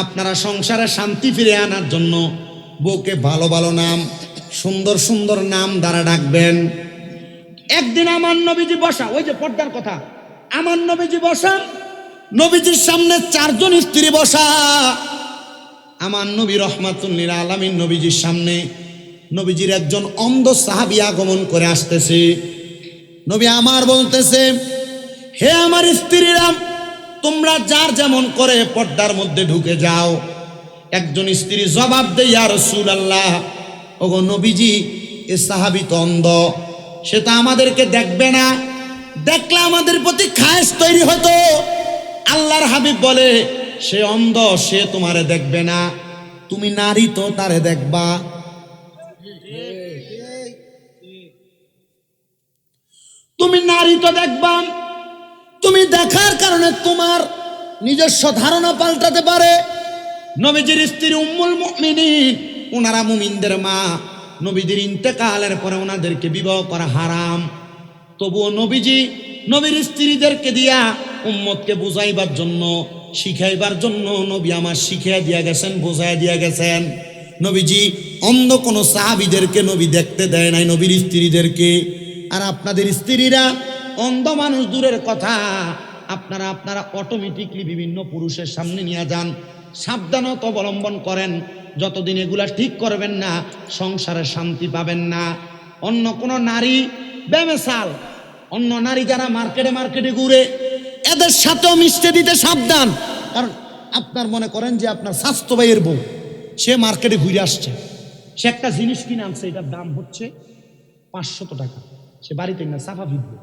আপনারা সংসারে শান্তি ফিরে আনার জন্য বউকে ভালো ভালো নাম, সুন্দর সুন্দর নাম দ্বারা ডাকবেন। একদিন আমার নবীজি বসা, ওই যে পর্দার কথা, আমার নবীজি বসা, নবীজির সামনে 4 জন স্ত্রী বসা। আমার নবী রহমাতুল্লিল আলামিন নবীজির সামনে, নবীজির একজন অন্ধ সাহাবী আগমন করে আসতেছে। নবী আমার বলতেছে, হে আমার স্ত্রীরা, তোমরা যার যেমন করে পর্দার মধ্যে ঢুকে যাও। একজন স্ত্রী জবাব দেয়, ইয়া রাসূলুল্লাহ, ওগো নবীজি, এ সাহাবী তো অন্ধ, সে তো আমাদেরকে দেখবে না, দেখলে আমাদের প্রতি খায়েশ তৈরি হতো। আল্লাহর হাবিব বলে, সে অন্ধ, সে তোমারে দেখবে না, তুমি নারী তো তারে দেখবা। তুমি নারী তো দেখবা, তুমি দেখার কারণে তোমার নিজস্ব ধারণা পাল্টাতে পারে। নবীজির স্ত্রী উম্মুল মুমিনিন, ওনারা মুমিনদের মা। নবীজির ইন্তেকালের পরে ওনাদেরকে বিবাহ করা হারাম। তবুও নবীজি নবীর স্ত্রীদেরকে দিয়া উম্মতকে বুঝাইবার জন্য, শিখাইবার জন্য নবী আমার শিখিয়ে দিয়া গেছেন, বোঝাই দিয়া গেছেন। নবীজি অন্ধ কোন সাহাবীদেরকে নবী দেখতে দেয় নাই, নবীর স্ত্রীদেরকে। আর আপনাদের স্ত্রীরা অন্ধ মানুষ দূরের কথা, আপনারা অটোমেটিকলি বিভিন্ন পুরুষের সামনে নিয়ে যান। সাবধানতা অবলম্বন করেন, যতদিন এগুলা ঠিক করবেন না সংসারে শান্তি পাবেন না। অন্য কোন নারী বেমেসাল, অন্য নারী যারা মার্কেটে ঘুরে, এদের সাথেও মিশতে দিতে সাবধান। কারণ আপনার মনে করেন যে আপনার স্বাস্থ্য ভাইয়ের বউ, সে মার্কেটে ঘুরে আসছে, সে একটা জিনিস কিনে আনছে, এটার দাম হচ্ছে 500 টাকা, সে বাড়িতে না সাফা ভিড়বে।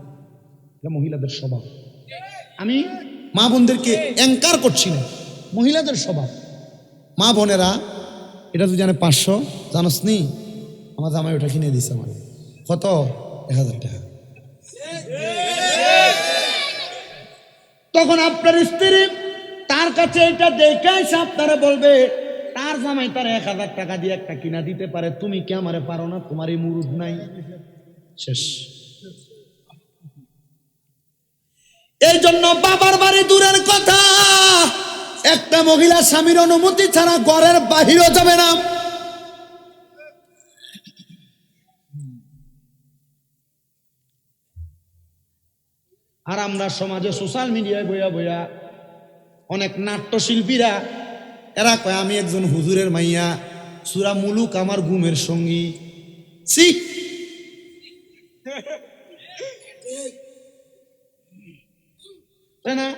এটা মহিলাদের স্বভাব। আমি মা বোনদেরকে অ্যাঙ্কার করছি না, মহিলাদের স্বভাব। মা বোনেরা, এটা তুই জানে 500, জানোস নি? আমার জামাই ওটা কিনে দিছে আমার। কত? 1000 টাকা। তখন আপনার স্ত্রী তার কাছে এটা দেখাই আপনারা বলবে, তার জামাই তার 1000 টাকা দিয়ে একটা কিনা দিতে পারে, তুমি কি আমারে পারো না? তোমার এই মুরুদ নাই। শেষ। এই জন্য বাবার বাড়ি দূরের কথা, একটা মহিলা স্বামীর অনুমতি ছাড়া ঘরের বাহিরও যাবে না। আর আমরা সমাজে সোশ্যাল মিডিয়ায় বইয়া অনেক নাট্যশিল্পীরা, এরা কয় আমি একজন হুজুরের মাইয়া, সূরা মুলুক আমার ঘুমের সঙ্গী। সি না,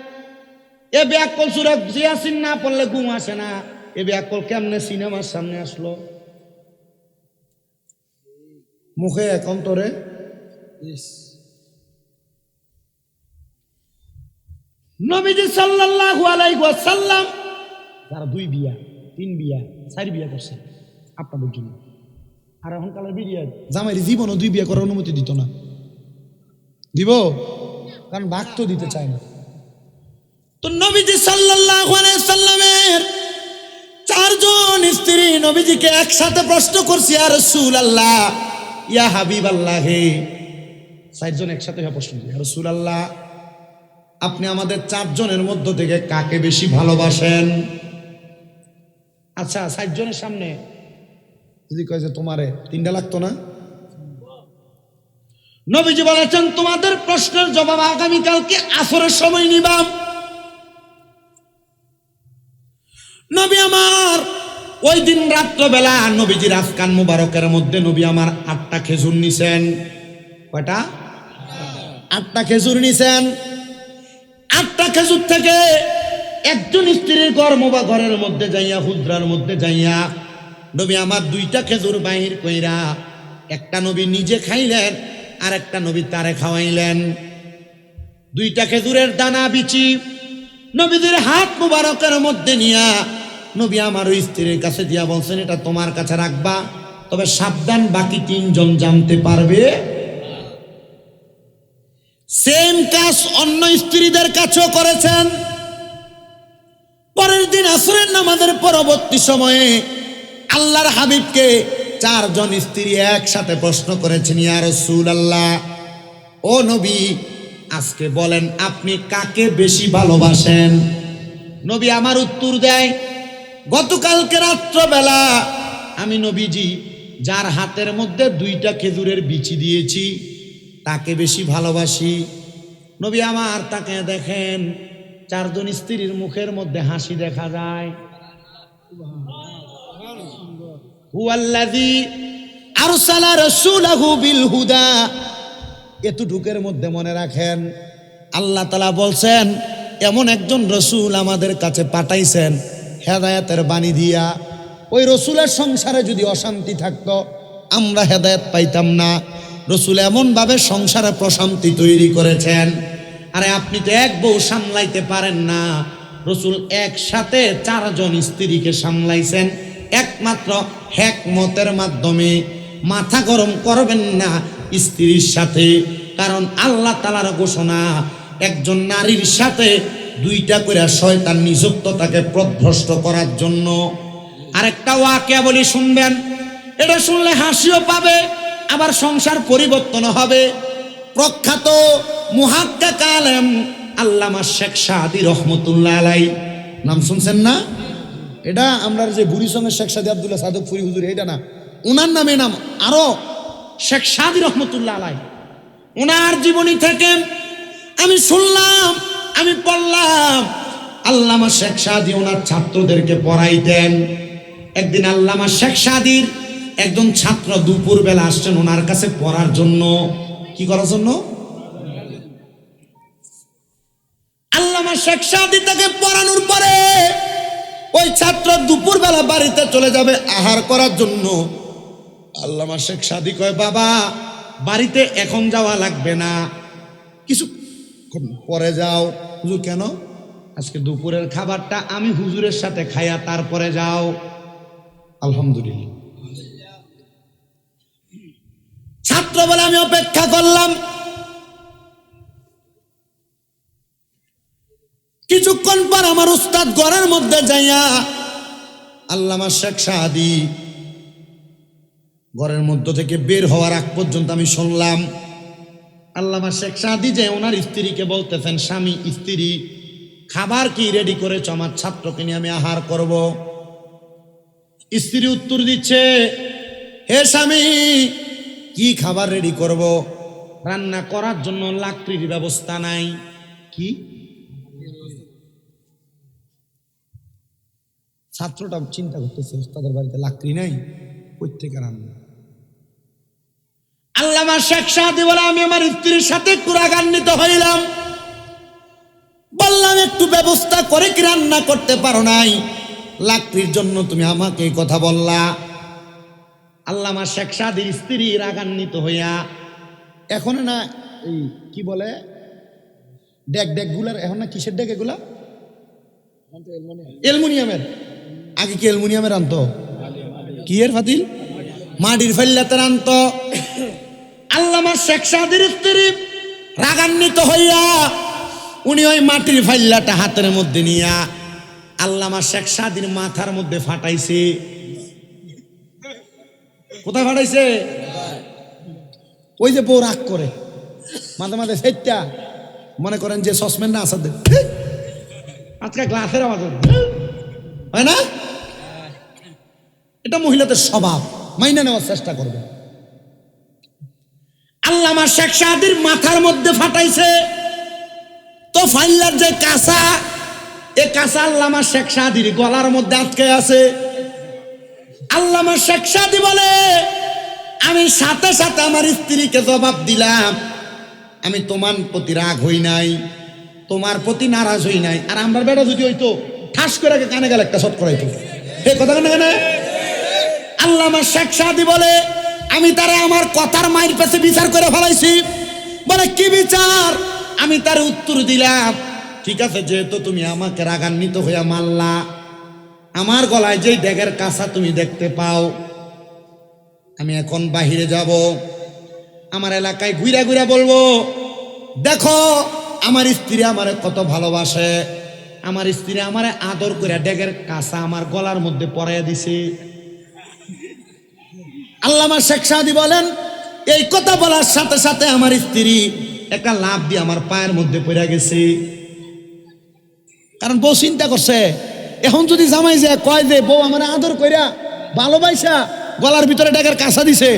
এ ব্যাকল সূরা ইয়াসিন না পড়লে ঘুম আসে না। এ ব্যাকল কেমনে সিনেমার সামনে আসলো? মুখে এক অন্তরে। নবীজি সাল্লাল্লাহু আলাইহি ওয়াসাল্লাম যারা 2 বিয়া 3 বিয়া 4 বিয়া করছে আপনাদের জন্য, আর এখনকালের বিয়ে জামাইর জীবনও 2 বিয়া করার অনুমতি দিত না। দিব? কারণ ভাগ তো দিতে চায় না। তো নবীজি সাল্লাল্লাহু আলাইহি সাল্লামের 4 জন স্ত্রী নবীজিকে একসাথে প্রশ্ন করছে, ইয়া রাসূলুল্লাহ, ইয়া হাবিবাল্লাহ, হে 4 জন একসাথে প্রশ্ন করছে, ইয়া রাসূলুল্লাহ, আপনি আমাদের 4 জনের মধ্য থেকে কাকে বেশি ভালোবাসেন? আচ্ছা, 4 জনের সামনে যদি কয় যে তোমারে 3টা লাগতো না? নবীজি বলেছেন, তোমাদের প্রশ্নের জবাব আগামীকালকে আসরের সময় নিবাম। নবী আমার ওই দিন রাত্রবেলা নবীজির আফকান মুবারকের মধ্যে নবী আমার 8টা খেজুর নিছেন। কয়টা? 8টা খেজুর নিছেন। 8টা খেজুর থেকে একজন স্ত্রীর ঘরের মধ্যে যাইয়া, হুজরার মধ্যে যাইয়া নবী আমার 2টা খেজুর বাহির কইরা, একটা নবী নিজে খাইলেন, আর একটা নবী তারে খাওয়াইলেন। 2টা খেজুরের দানা বিচি নবীদের হাত মুবারকের মধ্যে নিয়া নবী আমার ওই স্ত্রীর কাছে দিয়া বলছেন, এটা তোমার কাছে রাখবা, তবে সাবধান, বাকি 3 জন জানতে পারবে। সেম কাজ অন্য স্ত্রীদের কাছেও করেছেন। পরের দিন আসরের নামাজের পরবর্তী সময়ে আল্লাহর হাবিবকে 4 জন স্ত্রী একসাথে প্রশ্ন করেছেন, ইয়া রাসূলুল্লাহ, ও নবী, আজকে বলেন আপনি কাকে বেশি ভালোবাসেন? নবী আমার উত্তর দেয়, গতকালকে রাত্রবেলা আমি নবীজি যার হাতের মধ্যে 2টা খেজুরের বিচি দিয়েছি তাকে বেশি ভালোবাসি। নবী আমার তাকে দেখেন 4 জন স্ত্রীর মুখের মধ্যে হাসি দেখা যায়। হুয়াল্লাযী আরসালা রাসূলাহু বিল হুদা। এতটুকের মধ্যে মনে রাখেন, আল্লাহ তাআলা বলছেন এমন একজন রসুল আমাদের কাছে পাঠাইছেন হেদায়েতের বাণী দিয়া। ওই রসুলের সংসারে যদি অশান্তি থাকতো আমরা হেদায়েত পাইতাম না। রসুল এমনভাবে সংসারে প্রশান্তি তৈরি করেছেন। আরে আপনি তো এক বউ সামলাইতে পারেন না, রসুল একসাথে 4 জন স্ত্রীকে সামলাইছেন একমাত্র হিকমতের মাধ্যমে। মাথা গরম করবেন না স্ত্রীর সাথে, কারণ আল্লাহ তাআলার ঘোষণা একজন নারীর সাথে 2টা করে শয়তান নিযুক্ত তাকে পথভ্রষ্ট করার জন্য। আরেকটা ওয়াকিয়া বলি, শুনবেন। এটা শুনলে হাসিও পাবে, আবার সংসার পরিবর্তন হবে। প্রখ্যাত মুহাক্কিক আলেম আল্লামা শেখ সাদী রহমতুল্লাহ আলাইহি, নাম শুনছেন না? এটা আমরা যে বুড়িসঙ্গের শেখ সাদী আব্দুল্লাহ সাদক ফুরি হুজুর, এটা না, ওনার নামে নাম আরো শেখ সাদী রহমতুল্লাহ আলাইহি। ওনার জীবনী থেকে আমি শুনলাম, আমি পড়লাম। আল্লামা শেখ সাদী ওনার ছাত্রদেরকে পড়াইতেন। একদিন আল্লামা শেখ সাদীর একজন ছাত্র দুপুরবেলা আসছেন ওনার কাছে পড়ার জন্য। কি করার জন্য? আল্লামা শেখ সাদী তাকে পড়ানোর পরে ওই ছাত্র দুপুরবেলা বাড়িতে চলে যাবে আহার করার জন্য। আল্লামা শেখ সাদী কয়, বাবা বাড়িতে এখন যাওয়া লাগবে না, কিছু পরে যাও। হুজুর কেন? আজকে দুপুরের খাবারটা আমি হুজুরের সাথে খাইয়া তারপরে যাও। আলহামদুলিল্লাহ। ছাত্র বলে আমি অপেক্ষা করলাম। কিছুক্ষণ পর আমার উস্তাদ ঘরের মধ্যে যাইয়া আল্লামা শেখ সাদী ঘরের মধ্য থেকে বের হওয়ার আগ পর্যন্ত আমি শুনলাম আল্লামা শেখ সাদী যে ওনার স্ত্রীকে বলতেছেন, স্বামী স্ত্রী খাবার কি রেডি করেছ? আমার ছাত্রকে নিয়ে আমি আহার করব। স্ত্রী উত্তর দিচ্ছে, হে স্বামী কি খাবার রেডি করব? রান্না করার জন্য লাকড়ির ব্যবস্থা নাই। কি? ছাত্রটা চিন্তা করতেছে, তাদের বাড়িতে লাকড়ি নাই, প্রত্যেকে রান্না। আল্লামা শেখ সাদী বলে আমি আমার স্ত্রীর সাথে একটু রাগান্বিত হইলাম, বললাম একটু ব্যবস্থা করে কি রান্না করতে পারো নাই? লাকড়ির জন্য তুমি আমাকে এই কথা বললা। আল্লামা শেখ সাদীর স্ত্রী রাগান্বিত হইয়া, এখন না এই কি বলে ডেক ডেক গুলার, এখন না কিসের ডেক এগুলা? অ্যালুমিনিয়ামের। আগে কি অ্যালুমিনিয়ামের আনতো? কি এর ফাতিল? মাটির ফাইল্লাতে আনতো। আল্লামা শেখ সাদীর স্ত্রী রাগান্বিত হইয়া উনি ওই মাটির ফাইল্লাটা হাতের মধ্যে নিয়া আল্লামা শেখ সাদীর মাথার মধ্যে ফাটাইছে। কোথায় ফাটাইছে? ওই যে বউ রাগ করে মাঝে মাঝে সেটা মনে করেন যে সসম্যান না আসাদ আজকে গ্লাসের আওয়াজ হয় না, এটা মহিলাদের স্বভাব, মাইনা নেওয়ার চেষ্টা করবে। আল্লামা শেখ সাদীর মাথার মধ্যে ফাটাইছে। তো ফাইল্লার যে কাঁচা, এ কাঁচা আল্লামা শেখ সাদীর গলার মধ্যে আটকে আছে। আল্লামা শেখ সাদী বলে আমি সাথে সাথে আমার স্ত্রীকে জবাব দিলাম, আমি তোমার প্রতি রাগ হই নাই, তোমার প্রতি নারাজ হই নাই। আর আমরা বেটা যদি হইতো ঠাস করে কানে গেলে একটা শট করাইতো। এই কথা কেন কেন? আল্লামা শেখ সাদী বলে আমি তারা আমার কথার মায়ের কাছে বিচার করে ফেলাইছি। বলে কি বিচার? আমি তার উত্তর দিলাম, ঠিক আছে যেহেতু তুমি আমাকে রাগান্বিত হইয়া মারলা, আমার গলায় যেই ড্যাগের কাঁচা তুমি দেখতে পাও, আমি এখন বাহিরে যাব, আমার এলাকায় ঘুরা ঘুরা বলবো, দেখো আমার স্ত্রী আমারে কত ভালোবাসে, আমার স্ত্রী আমারে আদর করে ড্যাগের কাঁচা আমার গলার মধ্যে পরাইয়া দিছে। আল্লামা শেখ সাদী বলেন এই কথা বলার সাথে সাথে আমার স্ত্রী একটা লাফ দিয়ে আমার পায়ের মধ্যে পড়ে গেছে। কারণ বউ চিন্তা করছে এখন যদি জামাই যে কয় যে বউ আমার আদর কইরা ভালোবাসা গলার ভিতরে ডেকের কাঁচা দিছে,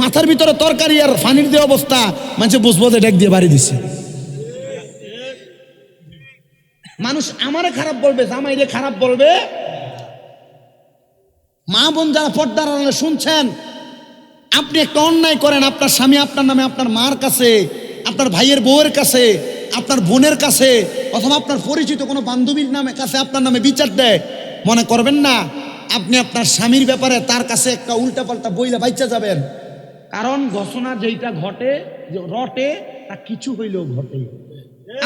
মাথার ভিতরে তরকারি আর ফানির দিয়ে অবস্থা, মানুষ বুঝবো যে ডেক দিয়ে বাড়ি দিছে। মানুষ আমারে খারাপ বলবে, জামাইরে খারাপ বলবে। মা বোন যারা পর্দার আড়ালে শুনছেন, আপনি একটা অন্যায় করেন, আপনার স্বামী আপনার নামে আপনার মার কাছে, আপনার ভাইয়ের বউয়ের কাছে, আপনার বোনের কাছে, অথবা আপনার পরিচিত কোনো বান্ধবীর নামে কাছে আপনার নামে বিচার দেয়, মনে করবেন না আপনি আপনার স্বামীর ব্যাপারে তার কাছে একটা উল্টাপাল্টা বইলা বাইচা যাবেন। কারণ ঘোষণা যেইটা ঘটে রটে তা কিছু হইলেও ঘটে।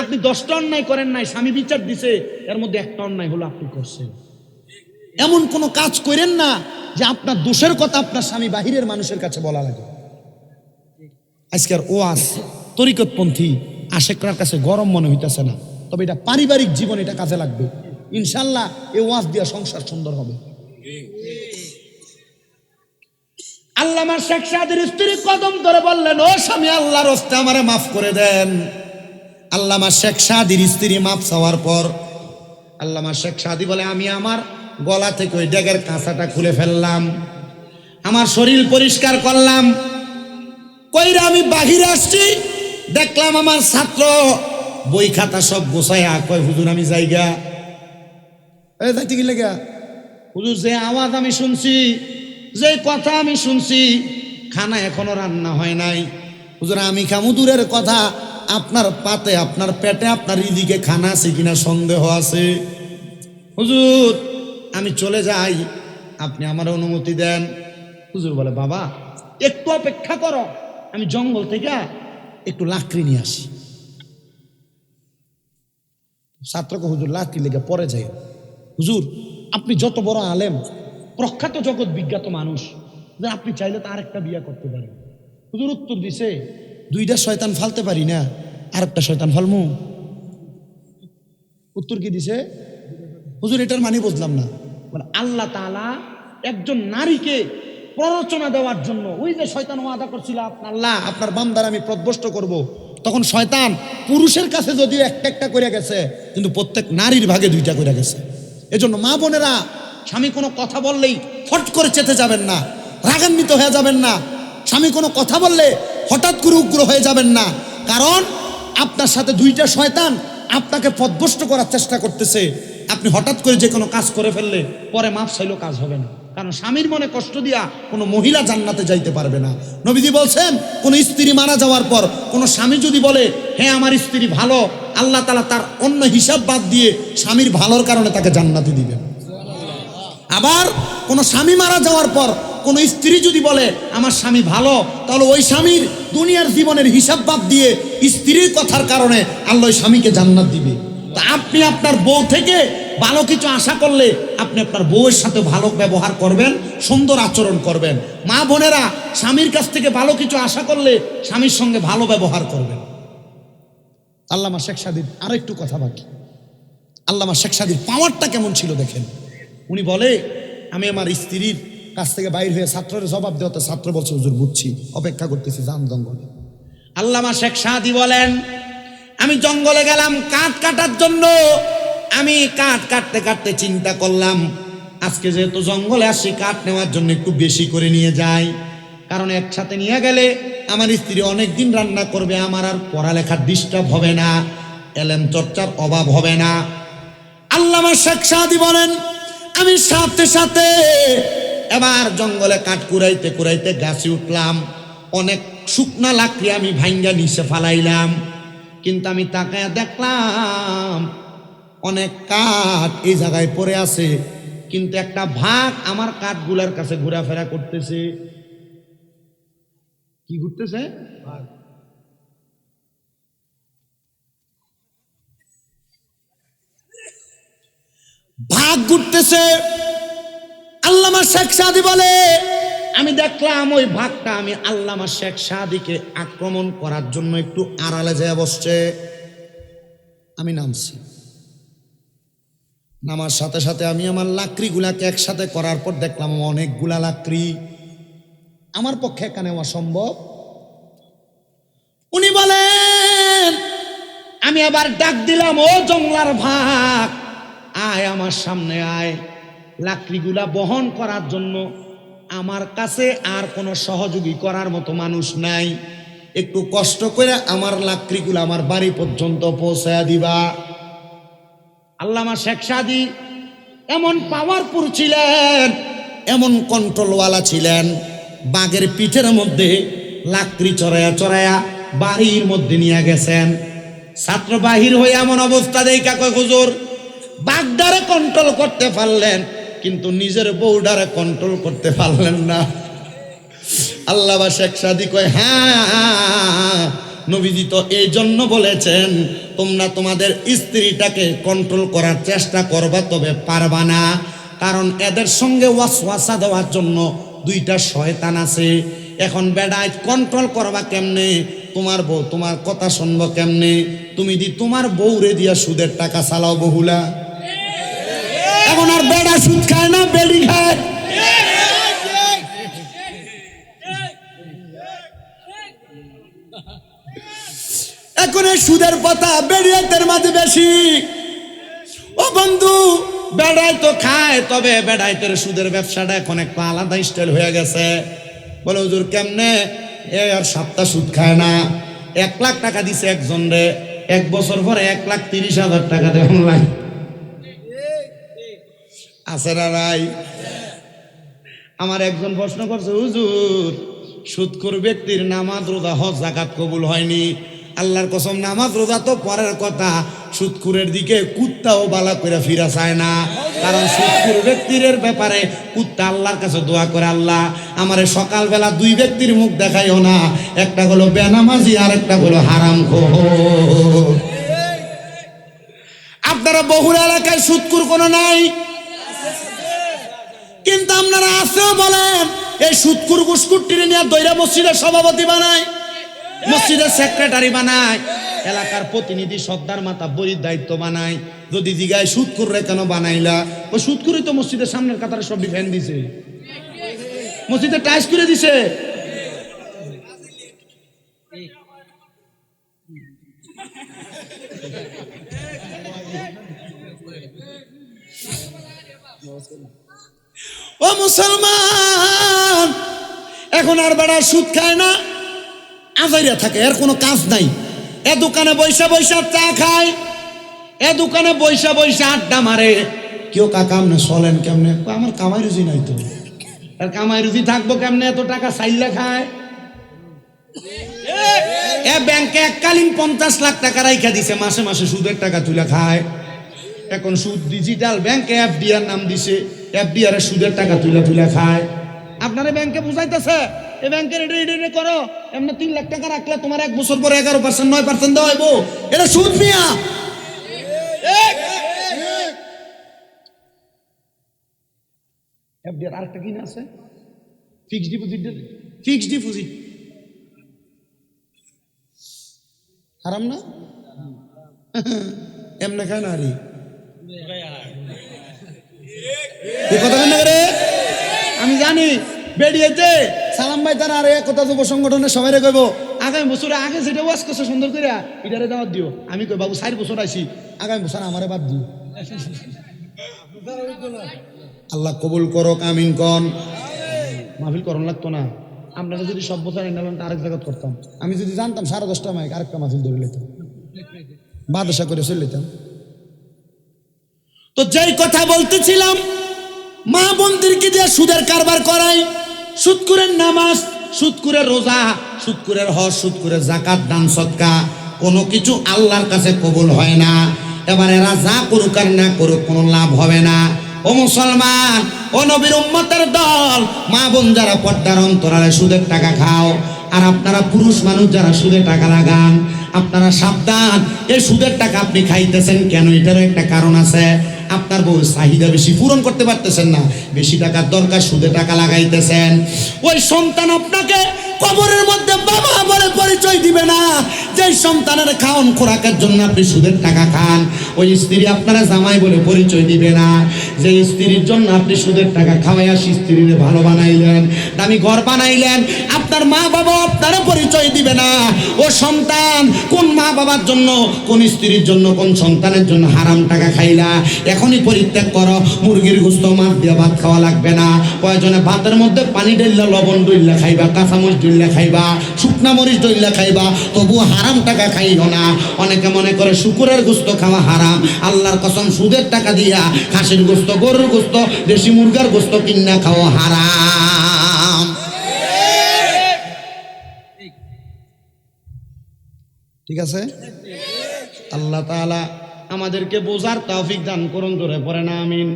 আপনি 10টা অন্যায় করেন নাই, স্বামী বিচার দিছে, এর মধ্যে একটা অন্যায় হলো আপনি করছেন। এমন কোনো কাজ করেন না যে আপনার দোষের কথা আপনার স্বামী বাহিরের মানুষের কাছে বলা লাগে। আজকের ওয়াজ তরিকতপন্থী আশেকরার কাছে গরম মনে হইতেছে না, তবে এটা পারিবারিক জীবন, এটা কাজে লাগবে ইনশাল্লাহ। এই ওয়াজ দিয়া সংসার সুন্দর হবে। আল্লামা শেখ সাদির স্ত্রী কদম ধরে বললেন, ও স্বামী, আল্লাহর রাস্তে আমারে মাফ করে দেন। আল্লামা শেখ সাদির স্ত্রী মাফ চাওয়ার পর আল্লামা শেখ সাদি বলে, আমি আমার গলা থেকে ওই ডেগের কাঁচাটা খুলে ফেললাম, আমার শরীর পরিষ্কার করলাম, কইরা আমি বাহিরে আসছি, দেখলাম আমার ছাত্র বই খাতা সব গোছায়া কয়, হুজুর আমি যাইগা। যাইতে কি লেগা? হুজুর যে আওয়াজ আমি শুনছি, যে কথা আমি শুনছি, খানা এখনো রান্না হয় নাই। হুজুর আমি খামু দূরের কথা, আপনার পাতে আপনার পেটে আপনার রিজিকে খানা আছে কিনা সন্দেহ আছে। হুজুর আমি চলে যাই, আপনি আমার অনুমতি দেন। হুজুর বলে, বাবা একটু অপেক্ষা করো, আমি জঙ্গল থেকে একটু লাকড়ি নিয়ে আসি। ছাত্রকে, হুজুর লাকড়ি লেগে পরে যাই। হুজুর আপনি যত বড় আলেম, প্রখ্যাত জগৎ বিজ্ঞাত মানুষ, যে আপনি চাইলে তো আরেকটা বিয়ে করতে পারেন। হুজুর উত্তর দিছে, 2টা শয়তান ফালতে পারি না, আরেকটা শয়তান ফালমু। উত্তর কি দিছে? হুজুর এটার মানে বুঝলাম না। মানে আল্লাহ তাআলা একজন নারীকে প্ররোচনা দেওয়ার জন্য, ওই যে শয়তান ওয়াদা করছিল আল্লাহ আপনার বান্দার আমি পথভ্রষ্ট করব, তখন শয়তান পুরুষের কাছে যদিও একটা একটা করে গেছে, কিন্তু প্রত্যেক নারীর ভাগে 2টা করে গেছে। এজন্য মা বোনেরা, স্বামী কোনো কথা বললেই ফট করে চেতে যাবেন না, রাগান্বিত হয়ে যাবেন না। স্বামী কোনো কথা বললে হঠাৎ করে উগ্র হয়ে যাবেন না, কারণ আপনার সাথে 2টা শয়তান আপনাকে পথভ্রষ্ট করার চেষ্টা করতেছে। আপনি হঠাৎ করে যে কোনো কাজ করে ফেললে পরে মাফ চাইলেও কাজ হবে না, কারণ স্বামীর মনে কষ্ট দিয়া কোনো মহিলা জান্নাতে যাইতে পারবে না। নবীজি বলছেন, কোন স্ত্রী মারা যাওয়ার পর কোন স্বামী যদি বলে, হ্যাঁ আমার স্ত্রী ভালো, আল্লাহ তাআলা তার অন্য হিসাব বাদ দিয়ে স্বামীর ভালোর কারণে তাকে জান্নাতে দিবেন। আবার কোন স্বামী মারা যাওয়ার পর কোন স্ত্রী যদি বলে আমার স্বামী ভালো, তাহলে ওই স্বামীর দুনিয়ার জীবনের হিসাব বাদ দিয়ে স্ত্রীর কথার কারণে আল্লাহ স্বামীকে জান্নাত দিবে। তা আপনি আপনার বউ থেকে ভালো কিছু আশা করলে আপনি আপনার বউয়ের সাথে ভালো ব্যবহার করবেন, সুন্দর আচরণ করবেন। মা বোনেরা, স্বামীর কাছ থেকে ভালো কিছু আশা করলে স্বামীর সঙ্গে ভালো ব্যবহার করবেন। আল্লামা শেখ সাদির আরো একটু কথা বাকি। আল্লামা শেখ সাদির পাওয়ারটা কেমন ছিল দেখেন। উনি বলে, আমি আমার স্ত্রীর কাছ থেকে বাইর হয়ে ছাত্রের জবাব দেওয়াতে ছাত্র বলছে, হুজুর বুঝছি, অপেক্ষা করতেছি, যান জঙ্গলে। আল্লামা শেখ সাদি বলেন, আমি জঙ্গলে গেলাম কাঠ কাটার জন্য। আমি কাঠ কাটতে কাটতে চিন্তা করলাম, আজকে যেহেতু জঙ্গলে আসছি, কাঠ নেওয়ার জন্য একটু বেশি করে নিয়ে যাই, কারণ একসাথে নিয়ে গেলে আমার স্ত্রী অনেকদিন রান্না করবে, আমার আর পড়ালেখার ডিস্টার্ব হবে না, এলেম চর্চার অভাব হবে না। আল্লামা শেখ সাদি বলেন, আমি সাথে সাথে এবার জঙ্গলে কাঠ কুড়াইতে কুড়াইতে গাছে উঠলাম। অনেক শুকনা লাকড়ি আমি ভাঙ্গা নিচে ফালাইলাম, কিন্তু আমি তাকায় দেখলাম অনেক কাঠ এই জায়গায় পড়ে আছে, কিন্তু একটা ভাগ আমার কাঠগুলার কাছে ঘোরাফেরা করতেছে। কি ঘুরতেছে? ভাগ ঘুরতেছে। আল্লামা শেখ সাদি বলে, আমি দেখলাম ওই ভাগটা আমি আল্লামা শেখ সাদিকে আক্রমণ করার জন্য একটু আড়ালে যেয়ে বসছে। আমি নামছি, নামার সাথে সাথে আমি আমার লাকড়িগুলাকে একসাথে করার পর দেখলাম অনেকগুলা লাকড়ি, আমার পক্ষে এখানে অসম্ভব। উনি বলেন, আমি আবার ডাক দিলাম, ও জংলার ভাগ, আয় আমার সামনে আয়। লাকড়িগুলা বহন করার জন্য আমার কাছে আর কোনো সহযোগী করার মতো মানুষ নাই, একটু কষ্ট করে আমার লাকড়িগুলা আমার বাড়ি পর্যন্ত পৌঁছায়া দিবা। আল্লামা শেখ সাদী এমন পাওয়ারফুল ছিলেন, এমন কন্ট্রোলওয়ালা ছিলেন, বাঘের পিঠের মধ্যে লাকড়ি চড়াইয়া চড়াইয়া বাড়ির মধ্যে নিয়ে গেছেন। ছাত্র বাহির হয়ে এমন অবস্থা দেখা কয় হুজুর বাঘডারে কন্ট্রোল করতে পারলেন কিন্তু নিজের বউডারে কন্ট্রোল করতে পারলেন না। আল্লামা শেখ সাদী কয় হ্যাঁ, নবীজি তো এই জন্য বলেছেন তোমরা তোমাদের স্ত্রীটাকে কন্ট্রোল করার চেষ্টা করবা, তবে পারবা না, কারণ এদের সঙ্গে ওয়াসওয়াসা দেওয়ার জন্য দুইটা শয়তান আছে। এখন বেড়ায় কন্ট্রোল করবা কেমনে? তোমার বউ তোমার কথা শুনবো কেমনে? তুমি দি তোমার বউরে দিয়া সুদের টাকা চালাও বহুলা। এখন আর বেড়া সুদ খায় না, বেড়ি খায়। এখন এই সুদের পাতা বেড়িয়াতের মাঝে বেশি। ও বন্ধু, বেড়াই তো খায়, তবে বেড়াইতের সুদের ব্যবসাটা এখন একটা আলাদা স্টাইল হয়ে গেছে। বলে হুজুর কেমনে? আর 7টা সুদ খায় না। 1 লাখ টাকা দিছে একজন রে, 1 বছর পরে 1,30,000 টাকা দেয় অনলাইন। আছে না নাই? আমার একজন প্রশ্ন করছে, হুজুর সুদখোর ব্যক্তির নামাজ রোজা হজ যাকাত কবুল হয়নি। আল্লাহর কসম, নামাজ রোজা তো পরের কথা, সুদখোরের দিকে কুত্তাও বালা করে ফিরা চায় না। কারণ সুদখোর ব্যক্তির ব্যাপারে কুত্তা আল্লাহর কাছে দোয়া করে, আল্লাহ আমারে সকালবেলা 2 ব্যক্তির মুখ দেখাইও না, একটা হলো বেনামাজি আর একটা হলো হারামখোর। আপনারা বহুল এলাকায় সুদখোর কোনো নাই, কিন্তু আপনারা আছেও বলেন এই সুদখোর গুসকুট্টিরে নিয়ে দইরা মসজিদের সভাপতি বানায়, মসজিদের সেক্রেটারি বানায়, এলাকার প্রতিনিধি সর্দার মাতা বরির দায়িত্ব বানায়। যদি জিগায় সুদখোররে কেন বানাইলা? ও সুদখোরই তো মসজিদের সামনের কাতারে সব ফ্যান দিছে, মসজিদে টাইস করে দিছে। ও মুসলমান, এখন আর বেড়া সুদ খায় না, আজাইরা থাকে, এর কোনো কাজ নাই। এ দোকানে বৈশা বৈশা চা খায়, এ দোকানে বৈশা বৈশা আড্ডা মারে। কেউ কাকা আপনি চলেন কেমনে? আমার কামাই রুজি নাই তো। আর কামাই রুজি থাকবো কেমনে? এত টাকা চাইলে খায়। এ ব্যাংকে এককালীন 50 লাখ টাকা রাইখা দিছে, মাসে মাসে সুদের টাকা তুলে খায়। এখন সুদ ডিজিটাল ব্যাংকে এফডিআর নাম দিছে, এফডিআর এর সুদের টাকা তুলে তুলে খায়। আপনারা ব্যাংকে বুঝাইতেছে এই ব্যাংকের এটা করো, এমনি 3 লাখ টাকা রাখলে তোমার 1 বছর পরে 11% 9% দেওয়া হইব। এটা সুদ মিয়া। এফডিআর আরেকটা কি না আছে? Fixed deposit. ফিক্সড ডিপোজিট হারাম না? এমনি খায় না আরে কথা কেন করে? আমি জানি বেরিয়েছে সালাম ভাই তারা আরে কথা যুব সংগঠনের সবাই কইব আগামী বছরে আগে যেটা ওয়াজ করছে সুন্দর করে এটারে দাওয়াত দিও। আমি কই বাবু 4 বছর আইছি, আগামী বছর আমারে বাদ দিও। আল্লাহ কবুল করুক, আমিন কন। মাহফিল করন লাগতো না, আপনারা যদি সব বছর এনালাম আরেক জায়গা করতাম। আমি যদি জানতাম 10:30 মাইক আরেকটা মাহফিল ধরে লইতাম, বাদশা করে চলে যেতাম। তো যেই কথা বলতেছিলাম, মা বোনদেরকে দিয়ে সুদের কারবার করাই, সুদখোরের নামাজ, সুদখোরের রোজা, সুদখোরের হজ, সুদখোরের যাকাত, দান সদকা, কোনো কিছু আল্লাহর কাছে কবুল হয় না। এবার এরা যা করুক আর না করুক কোনো লাভ হবে না। ও মুসলমান, ও নবীর উম্মতের দল, মা বোন যারা পর্দার অন্তরালে সুদের টাকা খাও, আর আপনারা পুরুষ মানুষ যারা সুদের টাকা লাগান, আপনারা সাবধান। এই সুদের টাকা আপনি খাইতেছেন কেন? এটারও একটা কারণ আছে। আপনার বউ চাহিদা বেশি পূরণ করতে পারতেছেন না, বেশি টাকার দরকার, সুদে টাকা লাগাইতেছেন। ওই সন্তান আপনাকে কবরের মধ্যে বাবা বলে পরিচয় দিবে না। যেই সন্তানের খাওন খোরাকের জন্য আপনি সুদের টাকা খান, ওই স্ত্রী আপনারা জামাই বলে পরিচয় দিবে না। যে স্ত্রীর জন্য আপনি সুদের টাকা খাওয়াইয়া স্ত্রীরে ভালো বানাইলেন, দামি ঘর বানাইলেন, আপনার মা বাবা আপনারা পরিচয় দিবে না। ও সন্তান, কোন মা বাবার জন্য, কোন স্ত্রীর জন্য, কোন সন্তানের জন্য হারাম টাকা খাইলা, এখনই পরিত্যাগ করো। মুরগির গোস্ত মাছ দিয়ে ভাত খাওয়া লাগবে না। প্রয়োজনে ভাতের মধ্যে পানি ঢেললে লবণ ডইল্লা খাইবা, কাঁচামরিচ ডইল্লা খাইবা, শুকনা মরিচ ডইল্লা খাইবা, তবু হারাম টাকা খাইও না। অনেকে মনে করে শুকুরের গোস্ত খাওয়া হারাম। আল্লাহর কসম, সুদের টাকা দিয়া খাসির গোস্ত, গরুর গোস্ত, দেশি মুরগার গোস্ত কিনা খাওয়া হারাম। ঠিক আছে? আল্লাহ তাআলা আমাদেরকে বোঝার তৌফিক দান করুন, জোরে পড়ে না আমিন।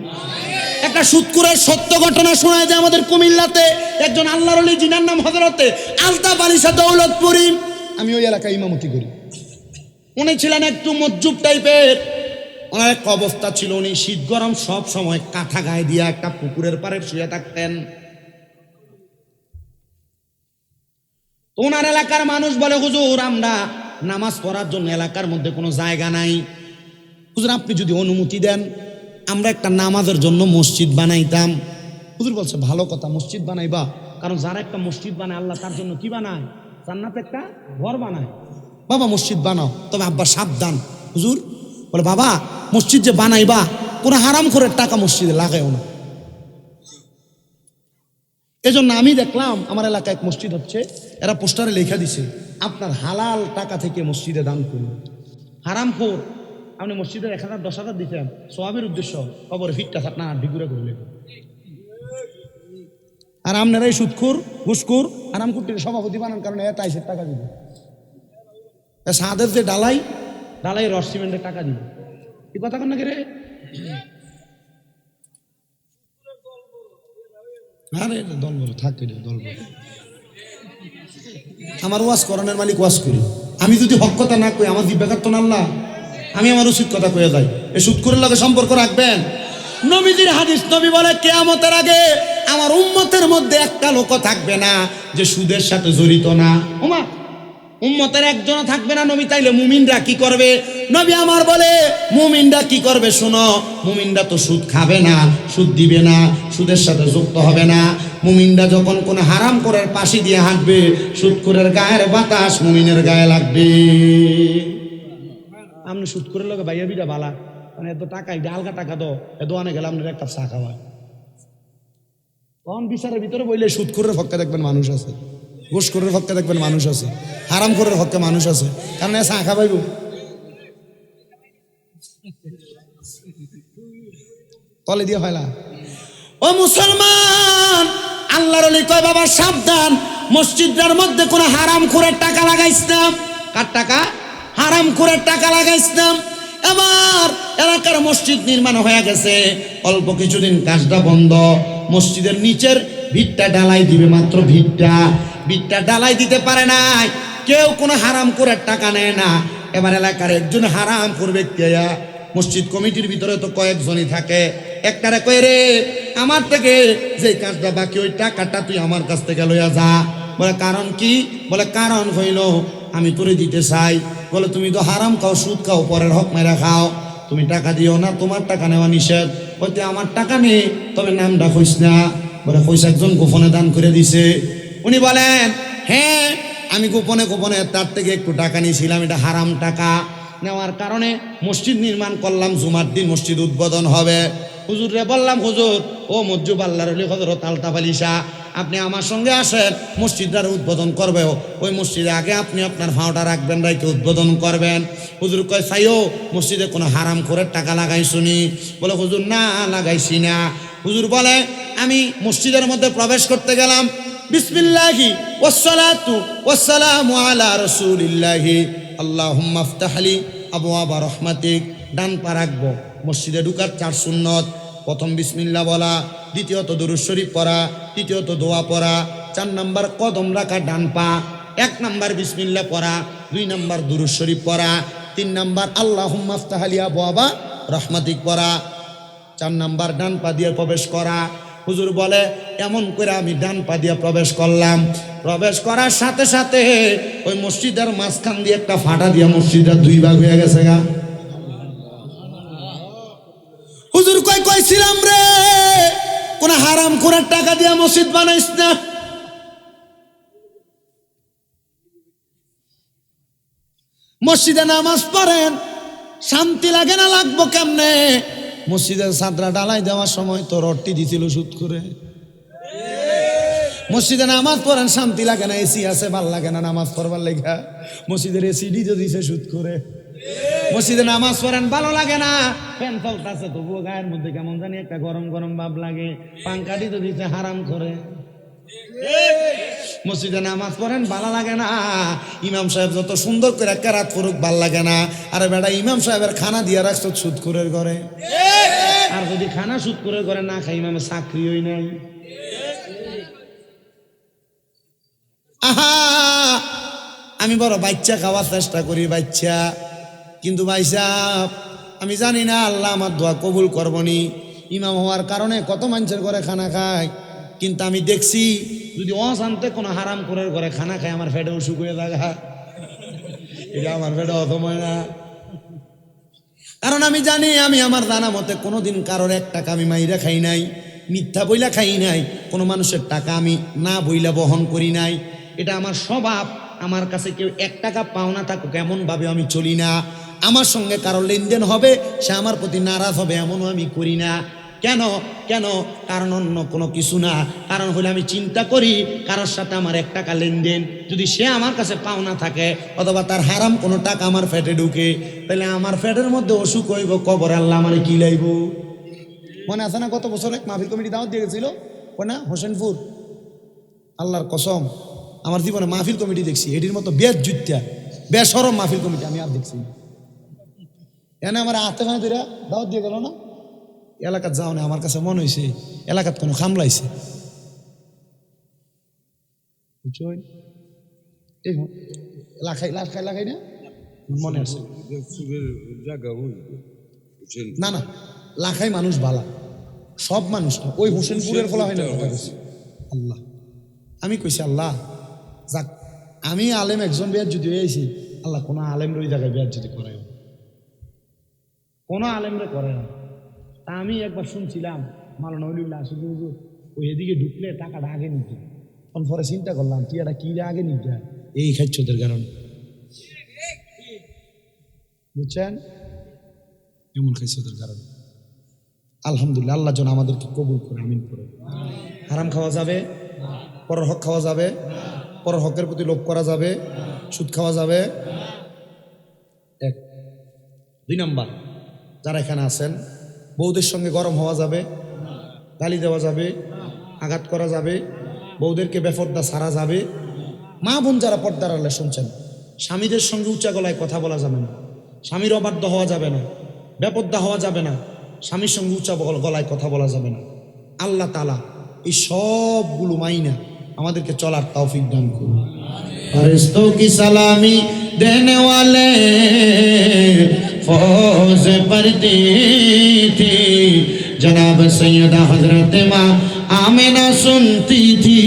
একটা সুদখোরের সত্য ঘটনা শোনা যায় আমাদের কুমিল্লাতে। একজন আল্লাহর ওলি, জিনার নাম হযরতে আলতাফ আলী শাহ দৌলতপুরি। আমি ওই এলাকায় ইমামতি করি। উনি ছিলেন একটু মজ্জুব টাইপের। ওনার এক অবস্থা ছিল, উনি শীত গরম সব সময় কাঁথা গায়ে দিয়া একটা পুকুরের পাড়ে শুয়ে থাকতেন। ওনার এলাকার মানুষ বলে, হুজুর আমরা নামাজ পড়ার জন্য এলাকার মধ্যে কোনো জায়গা নাই, হুজুর আপনি যদি অনুমতি দেন আমরা একটা নামাজের জন্য মসজিদ বানাইতাম। হুজুর বলছে, ভালো কথা, মসজিদ বানাইবা? কারণ যারা একটা মসজিদ বানায় আল্লাহ তার জন্য কি বানায়? জান্নাতে একটা ঘর বানায়। বাবা মসজিদ বানাও, তবে আব্বা সাবধান। হুজুর বলে, বাবা মসজিদ যে বানাইবা কোনো হারাম করে টাকা মসজিদে লাগাইও না। এজন্য আমি দেখলাম আমার এলাকায় এক মসজিদ হচ্ছে, এরা পোস্টারে লেখা দিছে আপনার হালাল টাকা থেকে মসজিদে দান করুন। হারামখোর আপনি মসজিদের 1000 10,000 দিতেন, সওয়াবের উদ্দেশ্য কবরে ফিটটা আপনার আড্ডি ঘুরে করলেন। আর আপনারাই সুদখোর, ঘুষখোর, হারামখোরটির সভাপতি বানান, কারণ এত আইসের টাকা দিবে। সাদের যে ডালাই রস সিমেন্টের টাকা দিবে। এই কথা কন না কে রে? আরে দল বলো, থাকে দল বলো। আমার ওয়াজ করানোর মালিক ওয়াজ করি, আমি যদি হক কথা না কই আমার জিব্বা কাটতো না আল্লাহ। আমি আমার উচিত কথা কয়ে যাই। এই সুদখোরের লগে সম্পর্ক রাখবেন। নবীজির হাদিস, নবী বলে কিয়ামতের আগে আমার উম্মতের মধ্যে একটা লোক থাকবে না যে সুদের সাথে জড়িত না। ওমা, উম্মতের একজনও থাকবে না। নবী তাইলে মুমিনরা কি করবে? নবী আমার বলে, মুমিনরা কি করবে শোনো। মুমিনরা তো সুদ খাবে না, সুদ দিবে না, সুদের সাথে যুক্ত হবে না। মুমিনরা যখন কোন হারাম করার পাশে দিয়ে হাঁটবে, সুদখোরের গায়ের বাতাস মুমিনের গায়ে লাগবে। আপনি সুদখোরের লোক ভাইয়া বিটা বালা, মানে এত টাকা আলগা টাকা দো, এ দোকানে গেলে আপনার এক কাপ চা খাওয়া। তখন বিচারের ভিতরে বললে সুদখোরের পক্ষে দেখবেন মানুষ আছে, ঘুষখোরের পক্ষে দেখবেন মানুষ আছে, হারামখোরের পক্ষে মানুষ আছে, কারণ চা খাবাইব। তলে দিয়ে ফেলা। ও মুসলমান, আল্লাহর ওলি কয়, বাবা সাবধান, মসজিদটার মধ্যে কোনো হারামখোরের টাকা লাগাইস না। কার টাকা? হারামখোরের টাকা লাগাইস না। এবার এলাকার মসজিদ নির্মাণ হয়ে গেছে, অল্প কিছুদিন কাজটা বন্ধ। মসজিদের নিচের ভিতটা ঢালাই দিবে, মাত্র ভিতটা ঢালাই দিতে পারে নাই। কেউ কোনো হারামখোরের টাকা নেয় না। এবার এলাকার একজন হারামখোর ব্যক্তি মসজিদ কমিটির ভিতরে তো কয়েকজনই থাকে, একটারে কয়, রে আমার থেকে যে কাজটা বাকি ওই টাকাটা তুই আমার কাছ থেকে লইয়া যা। বলে কারণ কি? বলে কারণ হইল আমি তোরে দিতে চাই। বলে তুমি তো হারাম খাও, সুদ খাও, পরের হক মেরা খাও, তুমি টাকা দিও না, তোমার টাকা নেওয়া নিষেধ। বলতে আমার টাকা নেই, তবে নামটা কইস না। বলে কইস একজন গোপনে দান করে দিছে। উনি বলেন, হ্যাঁ আমি গোপনে তার থেকে একটু টাকা নিয়েছিলাম, এটা হারাম টাকা। নেওয়ার কারণে মসজিদ নির্মাণ করলাম, জুমার দিন মসজিদ উদ্বোধন হবে। হুজুর রে বললাম, হুজুর ও মজ্জুব আল্লাহর ওলি হযরত আলতাফ আলী শাহ, আপনি আমার সঙ্গে আসেন, মসজিদটার উদ্বোধন করবে। ওই মসজিদে আগে আপনি আপনার ভাওটা রাখবেন, রাইকে উদ্বোধন করবেন। হুজুর কয়, চাইও মসজিদে কোনো হারামখোরের টাকা লাগাইছুনি? বলে হুজুর না, লাগাইছি না। হুজুর বলে, আমি মসজিদের মধ্যে প্রবেশ করতে গেলাম, বিসমিল্লাহি ওয়াসসালাতু ওয়াসসালামু আলা রাসূলিল্লাহি আল্লাহুম্মা ইফতাহলি আবওয়াবা রাহমাতিক। ডান পা রাখবো। মসজিদে ঢুকার 4 সুন্নত, প্রথম বিসমিল্লাহ বলা, দ্বিতীয়ত দুরূদ শরীফ পড়া, তৃতীয়ত দোয়া পড়া, 4 নাম্বার কদম রাখা ডান পা, 1 নাম্বার বিসমিল্লাহ পড়া, 2 নাম্বার দুরূদ শরীফ পড়া, 3 নাম্বার আল্লাহুম্মা ইফতাহলি আবওয়াবা রাহমাতিক পড়া, 4 নাম্বার ডান পা দিয়ে প্রবেশ করা। হুজুর বলে, এমন করে আমি ডান পা দিয়ে প্রবেশ করলাম। প্রবেশ করার সাথে সাথে ওই মসজিদের মাঝখান দিয়ে একটা ফাটা দিয়া মসজিদটা দুই ভাগ হয়ে গেছে গা। হুজুর কইছিলাম রে কোন হারাম খোরের টাকা দিয়া মসজিদ বানাইস না। মসজিদে নামাজ পড়েন, শান্তি লাগে না? লাগবো কেমনে? মসজিদের ছাদরা ডালাই দেওয়ার সময় তো রডটি দিছিল সুদ করে। মসজিদে নামাজ পড়েন, শান্তি লাগে না? এসি আছে, ভাল লাগে না নামাজ পড়বার লেখা? মসজিদের এসি দিয়ে দিছে সুদ করে। মসজিদে নামাজ পড়েন, ভালো লাগে না? ফ্যান চলতেছে তবুও গায়ের মধ্যে কেমন জানি একটা গরম গরম ভাব লাগে। পাঙ্খা দিয়ে দিছে হারাম করে। মসজিদে নামাজ পড়েন, ভালো লাগে না? ইমাম সাহেব যত সুন্দর করে কেরাত পড়ুক, ভাল লাগে না? আরে বেটা, ইমাম সাহেবের খানা দিয়ে রাখছো সুদ করে ঘরে। আর যদি খানা সুদ করে ঘরে না খাই, ইমামের চাকরি হই নাই। আহা, আমি বড় বাচ্চা খাওয়ার চেষ্টা করি, বাচ্চা। কিন্তু ভাই সাহেব, আমি জানি না আল্লাহ আমার দোয়া কবুল করবনি। ইমাম হওয়ার কারণে কত মানুষের ঘরে খানা খায়, কিন্তু আমি দেখছি যদি অশান্তে কোনো হারাম করে ঘরে খানা খায়, আমার ফেটে অসুখ হয়ে থাকা। এটা আমার ফেটে অসময় না। কারণ আমি জানি, আমি আমার জানা মতে কোনোদিন কারোর 1 টাকা আমি মাইরা খাই নাই, মিথ্যা বইলা খাই নাই, কোনো মানুষের টাকা আমি না বইলা বহন করি নাই। এটা আমার স্বভাব। আমার কাছে কেউ 1 টাকা পাওনা থাকুক এমন ভাবে আমি চলি না। আমার সঙ্গে কারো লেনদেন হবে, সে আমার প্রতি নারাজ হবে এমনও আমি করি না। কেন? কারণ অন্য কোনো কিছু না। কারণ হলে আমি চিন্তা করি, কারোর সাথে আমার 1 টাকা লেনদেন যদি সে আমার কাছে পাওনা থাকে, অথবা তার হারাম কোনো টাকা আমার ফেটে ঢুকে, তাহলে আমার ফেটের মধ্যে অসুখ হইব, কবর আল্লাহ আমার কি লাইব। মনে আছে না গত বছর এক মাহফিল কমিটি দাওয়াত দিয়ে গেছিল না হোসেনপুর? আল্লাহর কসম, আমার জীবনে মাহফিল কমিটি দেখছি এটির মতো বেজ্জুত্যা বেসরম মাহফিল কমিটি আমি আর দেখছি। এনে আমার হাতে মানে ধরে দাওয়াত দিয়ে গেল না, এলাকাত যাও না। আমার কাছে মনে হয়েছে এলাকাত কোনো খামলাইছে। লাখাই না মনে আছে না? না, লাখাই মানুষ বালা, সব মানুষ না। ওই হোসেনপুরের ফলা হয় না। আল্লাহ, আমি কইছি আল্লাহ যাক, আমি আলেম একজন বিয়ার যদি হয়েছি, আল্লাহ কোনো আলেম ওই জায়গায় বিয়ার যদি করে, কোনো আলেমরে করে না। তা আমি একবার শুনছিলাম মাওলানা ওলিউল্লাহ আসিফ হুজুর ওই এদিকে ঢুকলে টাকাটা আগে নিতে। তখন পরে চিন্তা করলাম টিয়াটা কি আগে নিতে, এই খাচ্ছদের কারণে, বুঝছেন? এমন খাচ্ছদের কারণে। আলহামদুলিল্লাহ, আল্লাহ যেন আমাদেরকে কবুল করে, আমিন করে। হারাম খাওয়া যাবে, পরের হক খাওয়া যাবে, পরের হকের প্রতি লোভ করা যাবে, সুদ খাওয়া যাবে। 1 2 নাম্বার, যারা এখানে আছেন, বউদের সঙ্গে গরম হওয়া যাবে, গালি দেওয়া যাবে, আঘাত করা যাবে, বউদেরকে বেপর্দা ছাড়া যাবে। মা বোন যারা পর্দার আড়ালে শুনছেন, স্বামীদের সঙ্গে উচ্চা গলায় কথা বলা যাবে না, স্বামীর অবাধ্য হওয়া যাবে না, বেপর্দা হওয়া যাবে না, স্বামীর সঙ্গে উচ্চা গলায় কথা বলা যাবে না। আল্লাহ তাআলা এই সবগুলো মাইনা আমাদেরকে চলার তৌফিক দান করুন। ফেরেশতों की सलामी देने वाले फौज पढ़ती थी, जनाब सैयदा हजरत माँ आमिना सुनती थी,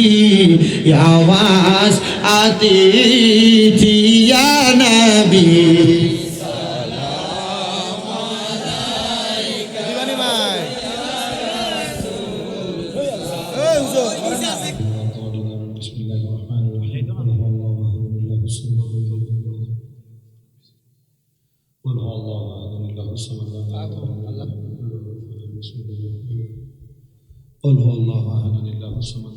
ये आवाज आती थी, या नबी قل هو الله احد الله الصمد